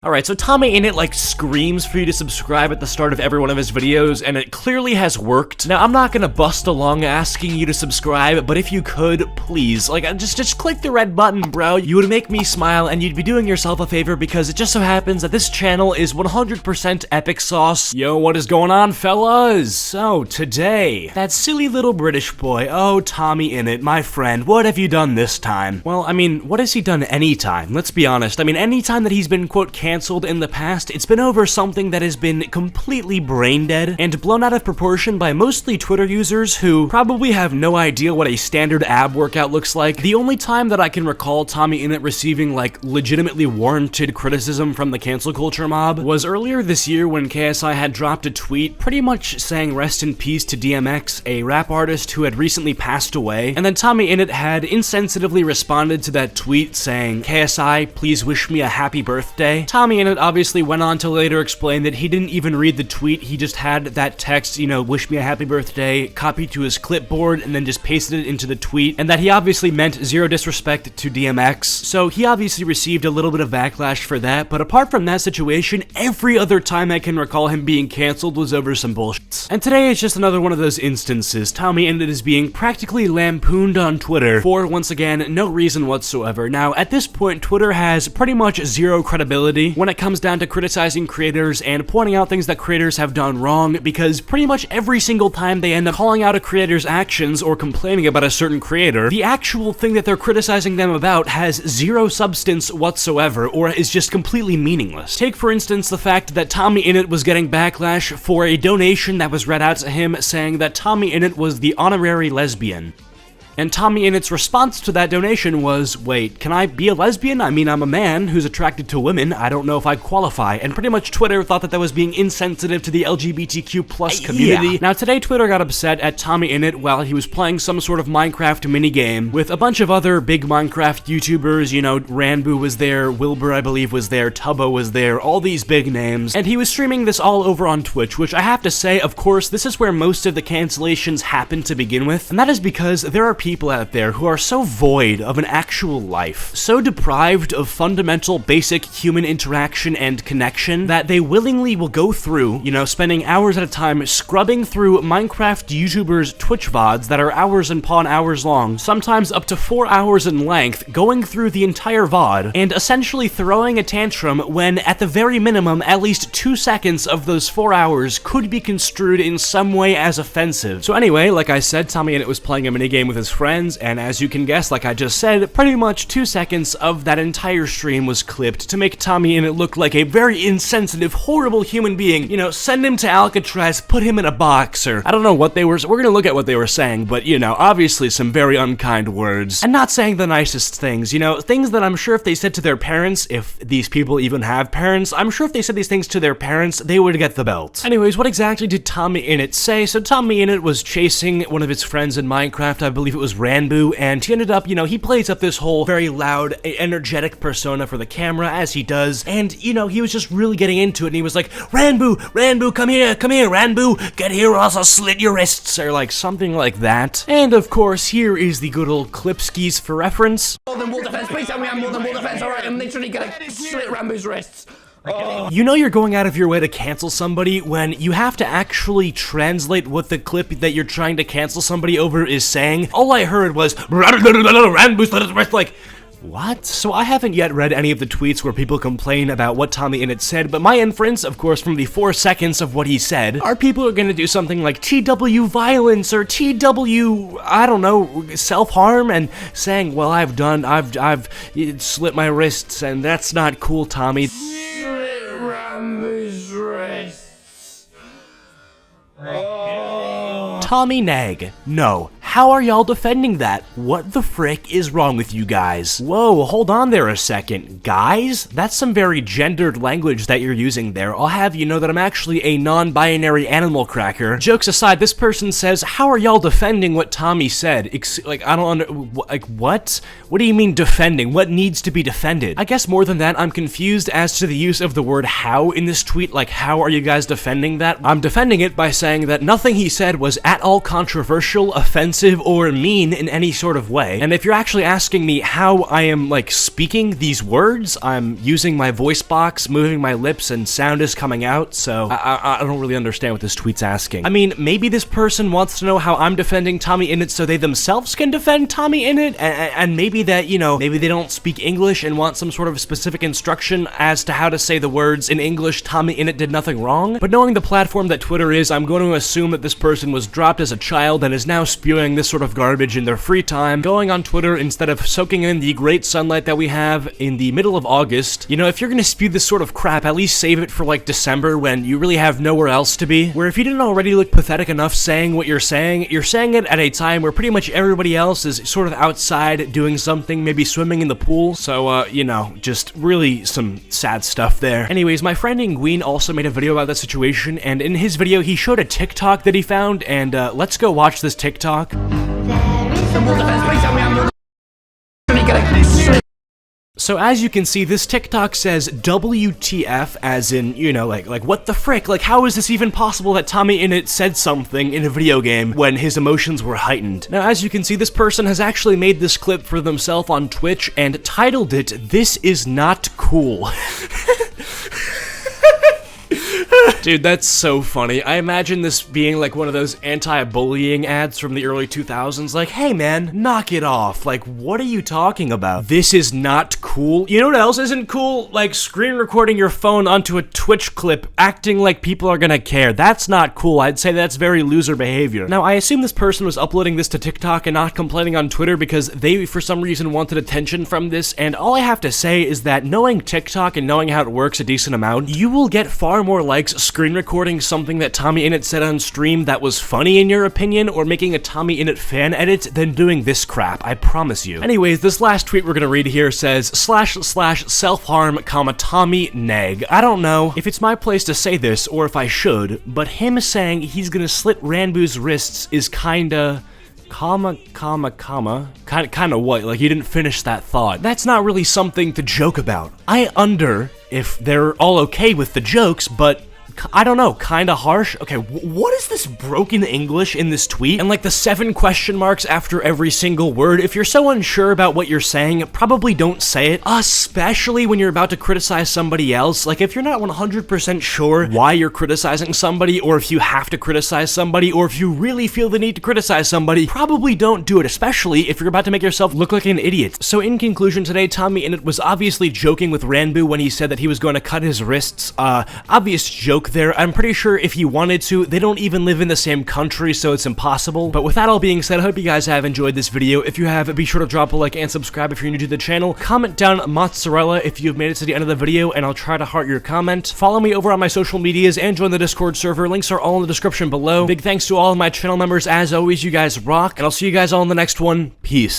Alright, so TommyInnit like screams for you to subscribe at the start of every one of his videos, and it clearly has worked. Now, I'm not gonna bust along asking you to subscribe, but if you could, please, like, just click the red button, bro. You would make me smile, and you'd be doing yourself a favor, because it just so happens that this channel is 100% epic sauce. Yo, what is going on, fellas? So, today, that silly little British boy, oh, TommyInnit, my friend, what have you done this time? Well, I mean, what has he done anytime? Let's be honest. I mean, anytime that he's been, quote, canceled in the past, it's been over something that has been completely brain dead and blown out of proportion by mostly Twitter users who probably have no idea what a standard ab workout looks like. The only time that I can recall TommyInnit receiving like legitimately warranted criticism from the cancel culture mob was earlier this year when KSI had dropped a tweet pretty much saying rest in peace to DMX, a rap artist who had recently passed away, and then TommyInnit had insensitively responded to that tweet saying, KSI, please wish me a happy birthday. TommyInnit obviously went on to later explain that he didn't even read the tweet, he just had that text, you know, wish me a happy birthday, copied to his clipboard, and then just pasted it into the tweet, and that he obviously meant zero disrespect to DMX, so he obviously received a little bit of backlash for that, but apart from that situation, every other time I can recall him being cancelled was over some bullshit. And today is just another one of those instances. TommyInnit is being practically lampooned on Twitter for, once again, no reason whatsoever. Now, at this point, Twitter has pretty much zero credibility when it comes down to criticizing creators and pointing out things that creators have done wrong, because pretty much every single time they end up calling out a creator's actions or complaining about a certain creator, the actual thing that they're criticizing them about has zero substance whatsoever, or is just completely meaningless. Take, for instance, the fact that TommyInnit was getting backlash for a donation that was read out to him saying that TommyInnit was the honorary lesbian. And TommyInnit's response to that donation was, wait, can I be a lesbian? I mean, I'm a man who's attracted to women. I don't know if I qualify. And pretty much Twitter thought that was being insensitive to the LGBTQ+ community. Yeah. Now, today Twitter got upset at TommyInnit while he was playing some sort of Minecraft minigame with a bunch of other big Minecraft YouTubers. You know, Ranboo was there, Wilbur, I believe, was there, Tubbo was there, all these big names. And he was streaming this all over on Twitch, which I have to say, of course, this is where most of the cancellations happen to begin with. And that is because there are people out there who are so void of an actual life, so deprived of fundamental basic human interaction and connection, that they willingly will go through, you know, spending hours at a time scrubbing through Minecraft YouTubers' Twitch VODs that are hours and upon hours long, sometimes up to 4 hours in length, going through the entire VOD, and essentially throwing a tantrum when, at the very minimum, at least 2 seconds of those 4 hours could be construed in some way as offensive. So anyway, like I said, TommyInnit was playing a minigame with his friends, and as you can guess, like I just said, pretty much 2 seconds of that entire stream was clipped to make TommyInnit look like a very insensitive, horrible human being. You know, send him to Alcatraz, put him in a box, or I don't know what they were, we're gonna look at what they were saying, but you know, obviously some very unkind words, and not saying the nicest things, you know, things that I'm sure if they said to their parents, if these people even have parents, I'm sure if they said these things to their parents, they would get the belt. Anyways, what exactly did TommyInnit say? So TommyInnit was chasing one of his friends in Minecraft, I believe it was Ranboo, and he ended up, you know, he plays up this whole very loud, energetic persona for the camera, as he does, and, you know, he was just really getting into it, and he was like, Ranboo, come here, Ranboo, get here or else I'll slit your wrists, or like, something like that. And, of course, here is the good old Clipskis for reference. More than wall defense, please tell me I'm more than wall defense, alright, I'm literally gonna slit Ranboo's wrists. Oh. You know you're going out of your way to cancel somebody when you have to actually translate what the clip that you're trying to cancel somebody over is saying. All I heard was like, what? So I haven't yet read any of the tweets where people complain about what TommyInnit said, but my inference, of course, from the 4 seconds of what he said, are people are gonna do something like TW violence or TW, I don't know, self-harm, and saying, well, I've slit my wrists, and that's not cool, Tommy. Ranboo's wrists. Tommy Nag. No. How are y'all defending that? What the frick is wrong with you guys? Whoa, hold on there a second. Guys? That's some very gendered language that you're using there. I'll have you know that I'm actually a non-binary animal cracker. Jokes aside, this person says, how are y'all defending what Tommy said? Like, I don't like, what? What do you mean defending? What needs to be defended? I guess more than that, I'm confused as to the use of the word how in this tweet. Like, how are you guys defending that? I'm defending it by saying that nothing he said was at all controversial, offensive, offensive or mean in any sort of way. And if you're actually asking me how I am, like, speaking these words, I'm using my voice box, moving my lips, and sound is coming out, so I don't really understand what this tweet's asking. I mean, maybe this person wants to know how I'm defending TommyInnit so they themselves can defend TommyInnit, and maybe that, you know, maybe they don't speak English and want some sort of specific instruction as to how to say the words in English, TommyInnit did nothing wrong. But knowing the platform that Twitter is, I'm going to assume that this person was dropped as a child and is now spewing this sort of garbage in their free time, going on Twitter instead of soaking in the great sunlight that we have in the middle of August. You know, if you're gonna spew this sort of crap, at least save it for like December when you really have nowhere else to be. Where if you didn't already look pathetic enough saying what you're saying it at a time where pretty much everybody else is sort of outside doing something, maybe swimming in the pool. So, you know, just really some sad stuff there. Anyways, my friend Nguyen also made a video about that situation, and in his video, he showed a TikTok that he found, and let's go watch this TikTok. So as you can see, this TikTok says WTF, as in, you know, like what the frick? Like, how is this even possible that TommyInnit said something in a video game when his emotions were heightened? Now, as you can see, this person has actually made this clip for themselves on Twitch and titled it, "This is not cool." Dude, that's so funny. I imagine this being like one of those anti-bullying ads from the early 2000s, like, hey man, knock it off. Like, what are you talking about? This is not cool. You know what else isn't cool? Like, screen recording your phone onto a Twitch clip, acting like people are gonna care. That's not cool. I'd say that's very loser behavior. Now, I assume this person was uploading this to TikTok and not complaining on Twitter because they, for some reason, wanted attention from this, and all I have to say is that knowing TikTok and knowing how it works a decent amount, you will get far more likes screen recording something that TommyInnit said on stream that was funny in your opinion, or making a TommyInnit fan edit, than doing this crap, I promise you. Anyways, this last tweet we're gonna read here says, //self-harm, Tommy neg. I don't know if it's my place to say this, or if I should, but him saying he's gonna slit Ranboo's wrists is kinda... kinda what? Like, you didn't finish that thought. That's not really something to joke about. If they're all okay with the jokes, but I don't know, kinda harsh. Okay, what is this broken English in this tweet? And like the 7 question marks after every single word. If you're so unsure about what you're saying, probably don't say it, especially when you're about to criticize somebody else. Like, if you're not 100% sure why you're criticizing somebody, or if you have to criticize somebody, or if you really feel the need to criticize somebody, probably don't do it, especially if you're about to make yourself look like an idiot. So in conclusion today, TommyInnit was obviously joking with Ranboo when he said that he was going to cut his wrists. Obvious joke there. I'm pretty sure if he wanted to, they don't even live in the same country, so it's impossible. But with that all being said, I hope you guys have enjoyed this video. If you have, be sure to drop a like and subscribe if you're new to the channel. Comment down mozzarella if you've made it to the end of the video, and I'll try to heart your comment. Follow me over on my social medias and join the Discord server. Links are all in the description below. Big thanks to all of my channel members. As always, you guys rock, and I'll see you guys all in the next one. Peace.